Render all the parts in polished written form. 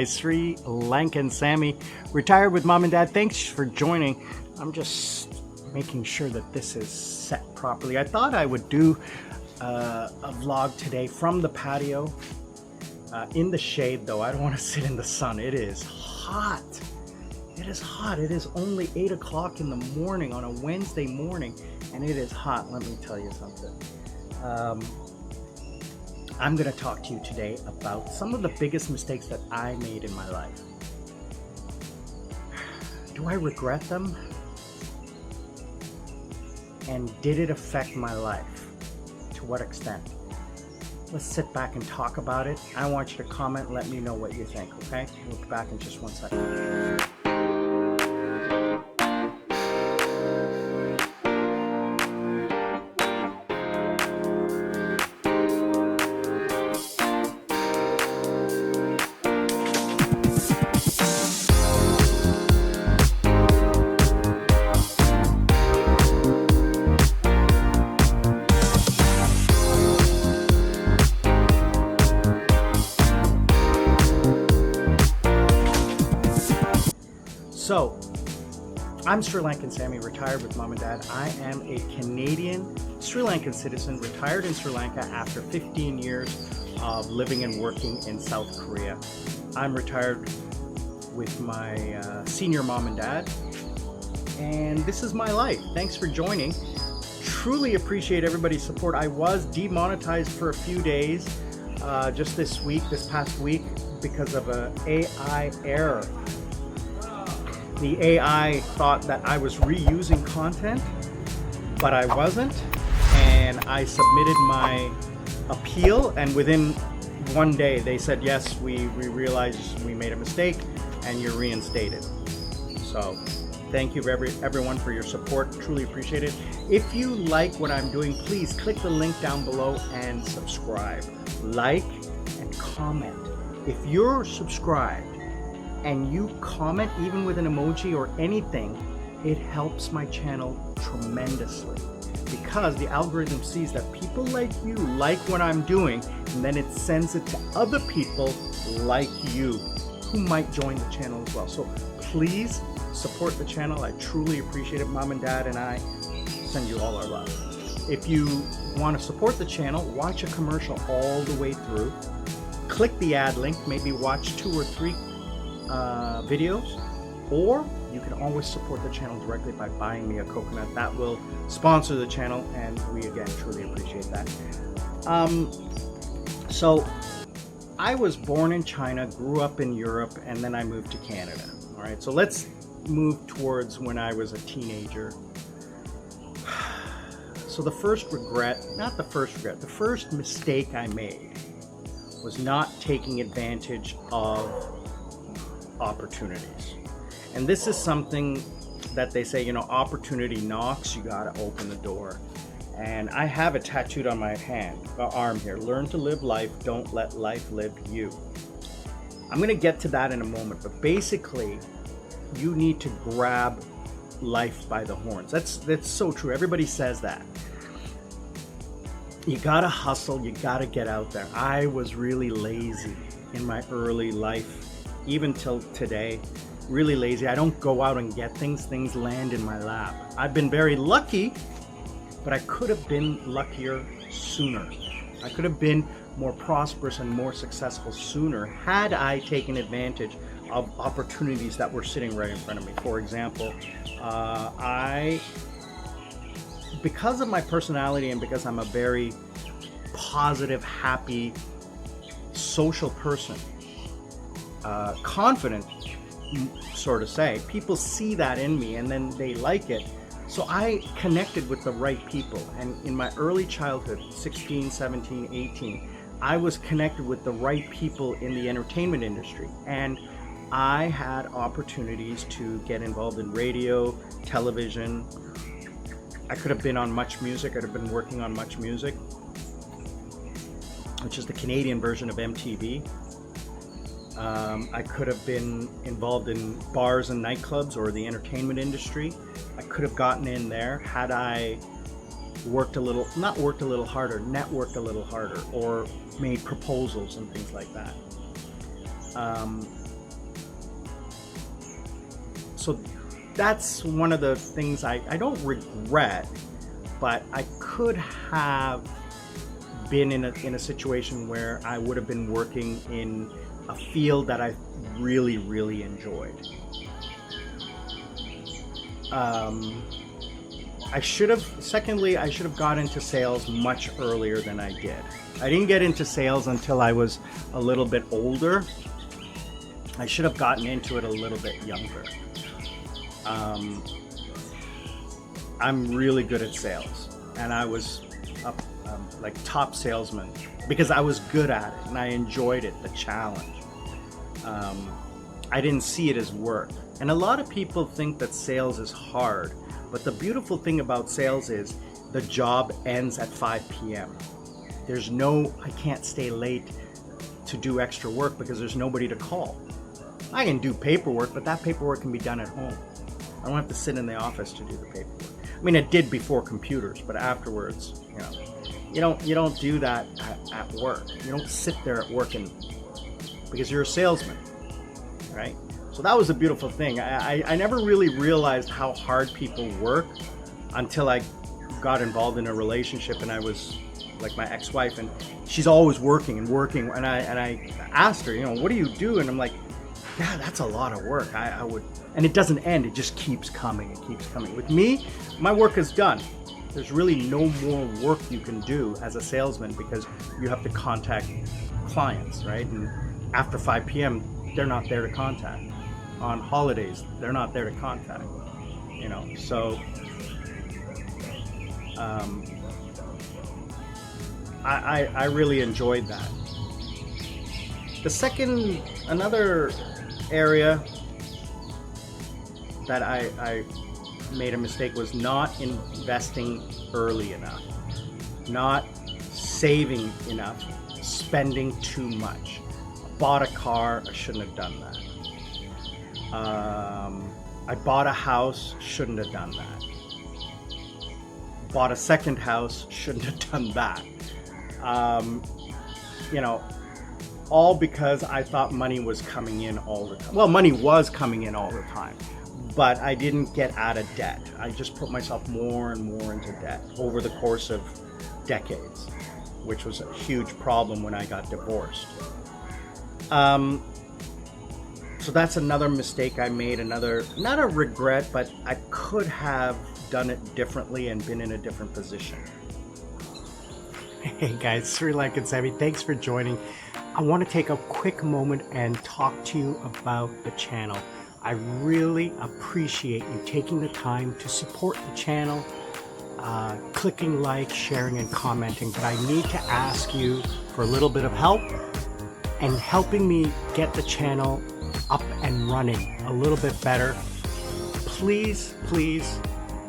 guys, Sri Lanka and Sammy, retired with mom and dad. Thanks for joining. I'm just making sure that this is set properly. I thought I would do a vlog today from the patio, in the shade though. I don't want to sit in the sun. It is hot. It is hot. It is only 8 o'clock in the morning on a Wednesday morning, and it is hot. Let me tell you something. I'm going to talk to you today about some of the biggest mistakes that I made in my life. Do I regret them? And did it affect my life? To what extent? Let's sit back and talk about it. I want you to comment and let me know what you think, okay? We'll be back in just 1 second. So, I'm Sri Lankan Sammy, retired with mom and dad. I am a Canadian Sri Lankan citizen, retired in Sri Lanka after 15 years of living and working in South Korea. I'm retired with my senior mom and dad, and this is my life. Thanks for joining. Truly appreciate everybody's support. I was demonetized for a few days just this past week, because of an AI error. The AI thought that I was reusing content, but I wasn't, and I submitted my appeal, and within 1 day they said, yes, we realized we made a mistake and you're reinstated. So thank you everyone for your support. Truly appreciate it. If you like what I'm doing, please click the link down below and subscribe, like, and comment. If you're subscribed and you comment even with an emoji or anything, it helps my channel tremendously, because the algorithm sees that people like you like what I'm doing, and then it sends it to other people like you who might join the channel as well. So please support the channel. I truly appreciate it. Mom and dad and I send you all our love. If you want to support the channel, watch a commercial all the way through. Click the ad link, maybe watch 2 or 3 videos, or you can always support the channel directly by buying me a coconut. That will sponsor the channel, and we again truly appreciate that. So I was born in China, grew up in Europe, and then I moved to Canada. All right, so let's move towards when I was a teenager. So the first mistake I made was not taking advantage of opportunities. And this is something that they say, you know, opportunity knocks, you gotta open the door. And I have it tattooed on my arm here. Learn to live life, don't let life live you. I'm gonna get to that in a moment, but basically you need to grab life by the horns. That's so true. Everybody says that. You gotta hustle, you gotta get out there. I was really lazy in my early life, even till today, really lazy. I don't go out and get things land in my lap. I've been very lucky, but I could have been luckier sooner. I could have been more prosperous and more successful sooner had I taken advantage of opportunities that were sitting right in front of me. For example, because of my personality and because I'm a very positive, happy, social person, confident, sort of say, people see that in me and then they like it. So I connected with the right people, and in my early childhood, 16, 17, 18, I was connected with the right people in the entertainment industry, and I had opportunities to get involved in radio, television. I could have been on Much Music. I'd have been working on Much Music, which is the Canadian version of MTV. I could have been involved in bars and nightclubs or the entertainment industry. I could have gotten in there had I networked a little harder, or made proposals and things like that. So that's one of the things I don't regret, but I could have been in a situation where I would have been working in a field that I really, really enjoyed. Secondly, I should have got into sales much earlier than I did. I didn't get into sales until I was a little bit older. I should have gotten into it a little bit younger. I'm really good at sales, and I was like top salesman because I was good at it and I enjoyed it, the challenge. I didn't see it as work. And a lot of people think that sales is hard, but the beautiful thing about sales is the job ends at 5 p.m. I can't stay late to do extra work because there's nobody to call. I can do paperwork, but that paperwork can be done at home. I don't have to sit in the office to do the paperwork. I mean, it did before computers, but afterwards, you don't do that at work. You don't sit there at work because you're a salesman, right? So that was a beautiful thing. I never really realized how hard people work until I got involved in a relationship, and I was like my ex-wife, and she's always working, and I asked her, what do you do? And I'm like, yeah, that's a lot of work. I would, and it doesn't end. It just keeps coming. It keeps coming. With me, my work is done. There's really no more work you can do as a salesman because you have to contact clients, right? And after 5 p.m., they're not there to contact. On holidays, they're not there to contact. So I really enjoyed that. Another area that I made a mistake was not investing early enough, not saving enough, spending too much. Bought a car, I shouldn't have done that. I bought a house, shouldn't have done that. Bought a second house, shouldn't have done that. All because I thought money was coming in all the time. Well, money was coming in all the time, but I didn't get out of debt. I just put myself more and more into debt over the course of decades, which was a huge problem when I got divorced. So that's another mistake I made, not a regret, but I could have done it differently and been in a different position. Hey guys, Sri Lankan Sammy, thanks for joining. I want to take a quick moment and talk to you about the channel. I really appreciate you taking the time to support the channel, clicking like, sharing, and commenting, but I need to ask you for a little bit of help and helping me get the channel up and running a little bit better. Please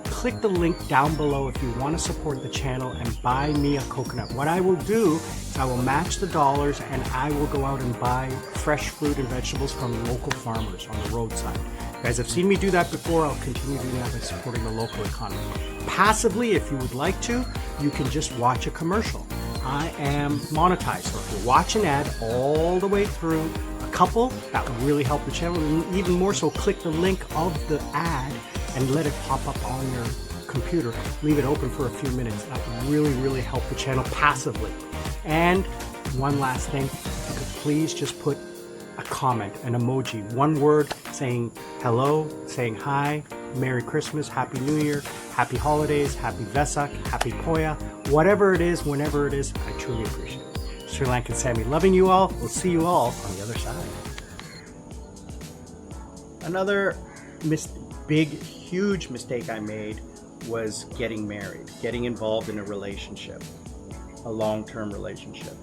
click the link down below if you want to support the channel and buy me a coconut. What I will do is I will match the dollars and I will go out and buy fresh fruit and vegetables from local farmers on the roadside. You guys have seen me do that before. I'll continue doing that by supporting the local economy. Passively, if you would like to, you can just watch a commercial. I am monetized, so if you watch an ad all the way through, a couple, that would really help the channel. And even more so, click the link of the ad and let it pop up on your computer. Leave it open for a few minutes. That would really, really help the channel passively. And one last thing, if you could please just put a comment, an emoji, one word saying hello, saying hi, Merry Christmas, Happy New Year, Happy Holidays, Happy Vesak, Happy Poya, whatever it is, whenever it is, I truly appreciate it. Sri Lankan Sammy, loving you all. We'll see you all on the other side. Another huge mistake I made was getting married, getting involved in a relationship, a long-term relationship.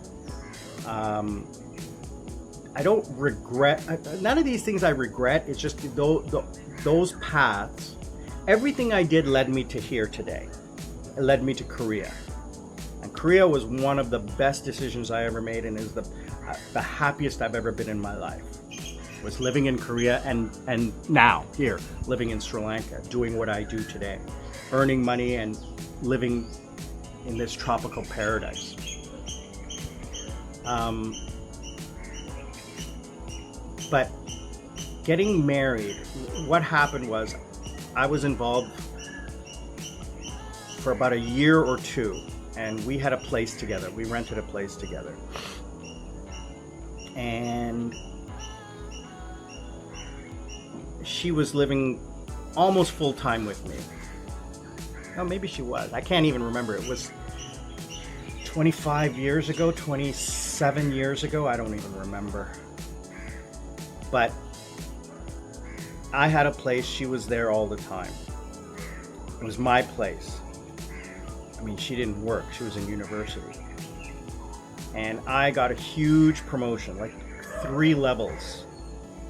I don't regret, none of these things I regret. It's just those paths, everything I did led me to here today. It led me to Korea. And Korea was one of the best decisions I ever made and is the happiest I've ever been in my life. Was living in Korea and now here, living in Sri Lanka, doing what I do today, earning money and living in this tropical paradise. But getting married, what happened was I was involved for about a year or two, and we had a place together. We rented a place together. And she was living almost full time with me. Oh, maybe she was. I can't even remember. It was 25 years ago, 27 years ago. I don't even remember. But I had a place. She was there all the time. It was my place. I mean, she didn't work. She was in university. And I got a huge promotion, like 3 levels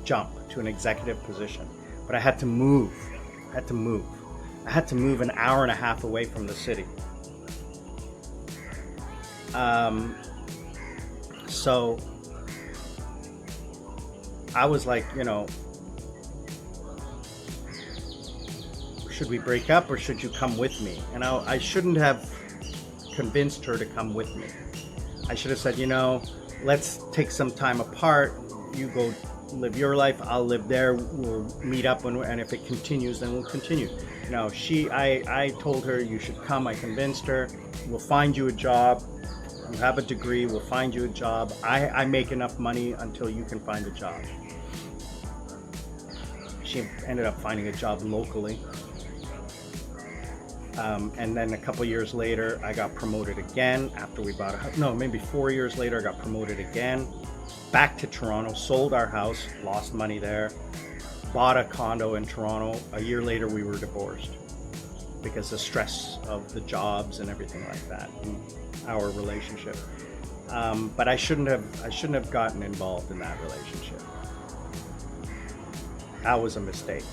jump to an executive position. But I had to move. I had to move an hour and a half away from the city. So I was like, should we break up or should you come with me? And I shouldn't have convinced her to come with me. I should have said, let's take some time apart. You go live your life, I'll live there. We'll meet up and if it continues, then we'll continue. I told her you should come. I convinced her. We'll find you a job. You have a degree. We'll find you a job. I make enough money until you can find a job. She ended up finding a job locally. And then a couple years later, I got promoted again after we bought a house. No, maybe 4 years later, I got promoted again. Back to Toronto, sold our house, lost money there, bought a condo in Toronto. A year later, we were divorced because the stress of the jobs and everything like that, and our relationship. But I shouldn't have gotten involved in that relationship. That was a mistake.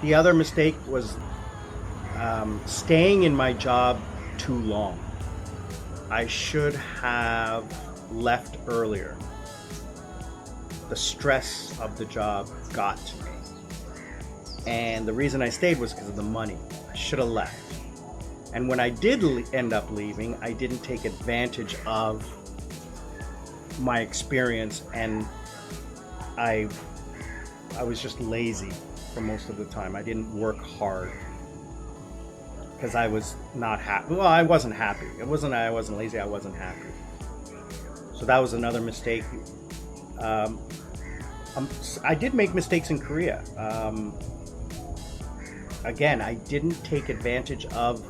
The other mistake was staying in my job too long. I should have left earlier. The stress of the job got to me. And the reason I stayed was because of the money. I should have left. And when I did end up leaving, I didn't take advantage of my experience, and I was just lazy for most of the time. I didn't work hard because I was not happy. Well, I wasn't happy. I wasn't lazy. I wasn't happy. So that was another mistake. I did make mistakes in Korea. Again, I didn't take advantage of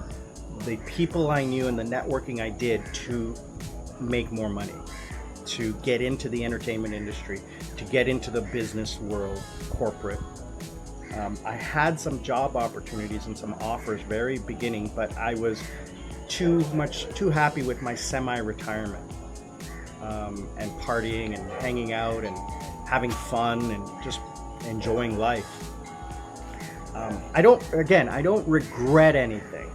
the people I knew and the networking I did to make more money, to get into the entertainment industry, to get into the business world, corporate. I had some job opportunities and some offers very beginning, but I was too happy with my semi-retirement and partying and hanging out and having fun and just enjoying life. I don't regret anything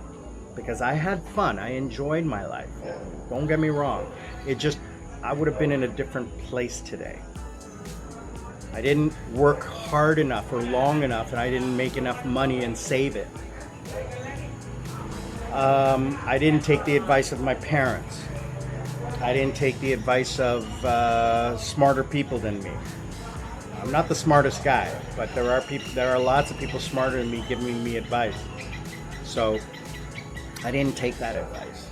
because I had fun. I enjoyed my life. Don't get me wrong. I would have been in a different place today. I didn't work hard enough or long enough, and I didn't make enough money and save it. I didn't take the advice of my parents. I didn't take the advice of smarter people than me. I'm not the smartest guy, but there are lots of people smarter than me giving me advice. So I didn't take that advice.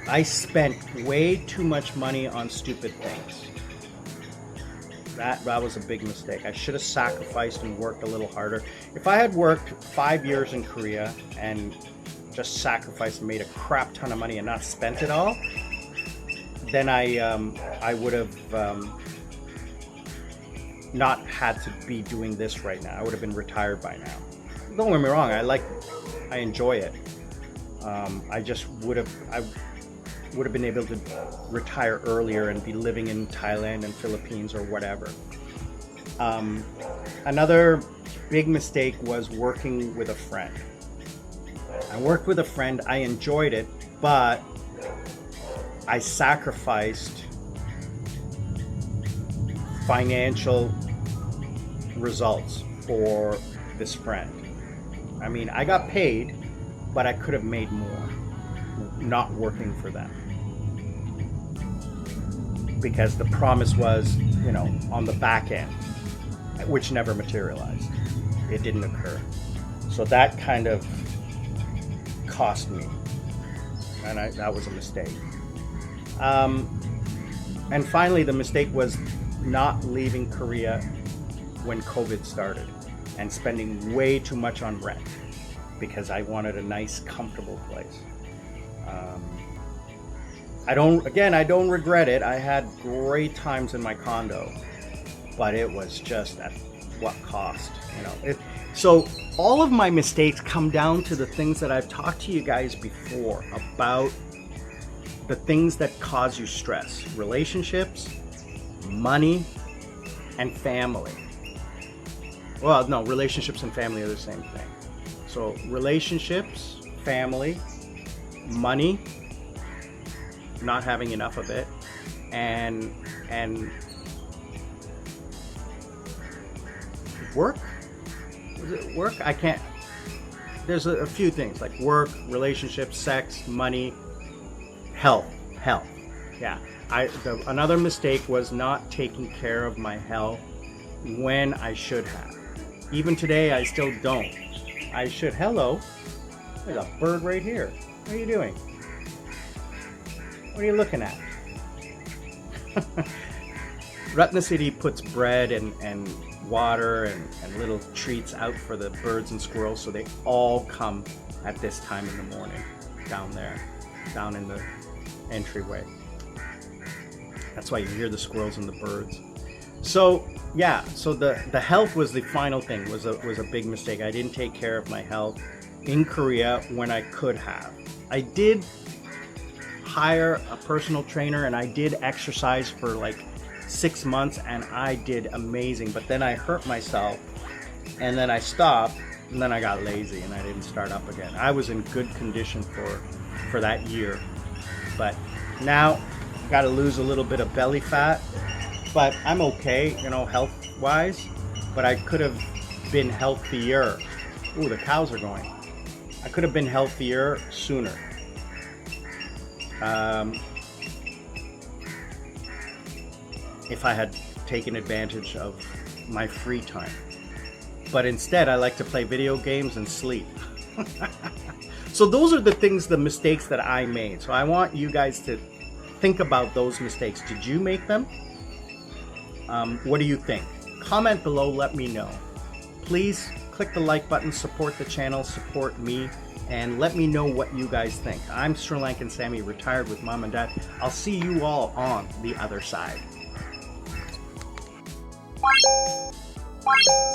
I spent way too much money on stupid things. That was a big mistake. I should have sacrificed and worked a little harder. If I had worked 5 years in Korea and just sacrificed and made a crap ton of money and not spent it all, then I would have not had to be doing this right now. I would have been retired by now. Don't get me wrong. I enjoy it. I would have been able to retire earlier and be living in Thailand and Philippines or whatever. Another big mistake was working with a friend. I worked with a friend. I enjoyed it, but I sacrificed financial results for this friend. I mean, I got paid, but I could have made more not working for them. because the promise was, you know, on the back end, which never materialized. It didn't occur. So that kind of cost me, and that was a mistake. And finally, the mistake was not leaving Korea when COVID started and spending way too much on rent because I wanted a nice, comfortable place. I don't regret it. I had great times in my condo, but it was just at what cost, you know? So all of my mistakes come down to the things that I've talked to you guys before about the things that cause you stress: relationships, money, and family. Well, no, relationships and family are the same thing. So relationships, family, money, not having enough of it, and work. Was it work? I can't. There's a few things like work, relationships, sex, money, health. Yeah. Another mistake was not taking care of my health when I should have. Even today, I still don't. I should. Hello. There's a bird right here. What are you doing? What are you looking at? Ratna City puts bread and water and little treats out for the birds and squirrels, so they all come at this time in the morning down there, down in the entryway. That's why you hear the squirrels and the birds. So yeah, so the health was the final thing, was a big mistake. I didn't take care of my health in Korea when I could have. I did hire a personal trainer and I did exercise for like 6 months and I did amazing, but then I hurt myself and then I stopped and then I got lazy and I didn't start up again. I was in good condition for that year, but now got to lose a little bit of belly fat, but I'm okay, you know, health wise, but I could have been healthier. Ooh, the cows are going. I could have been healthier sooner. If I had taken advantage of my free time. But instead, I like to play video games and sleep. So those are the things, the mistakes that I made. So I want you guys to think about those mistakes. Did you make them? What do you think? Comment below, let me know. Please click the like button, support the channel, support me, and let me know what you guys think. I'm Sri Lankan Sammy, retired with mom and dad. I'll see you all on the other side. Bye.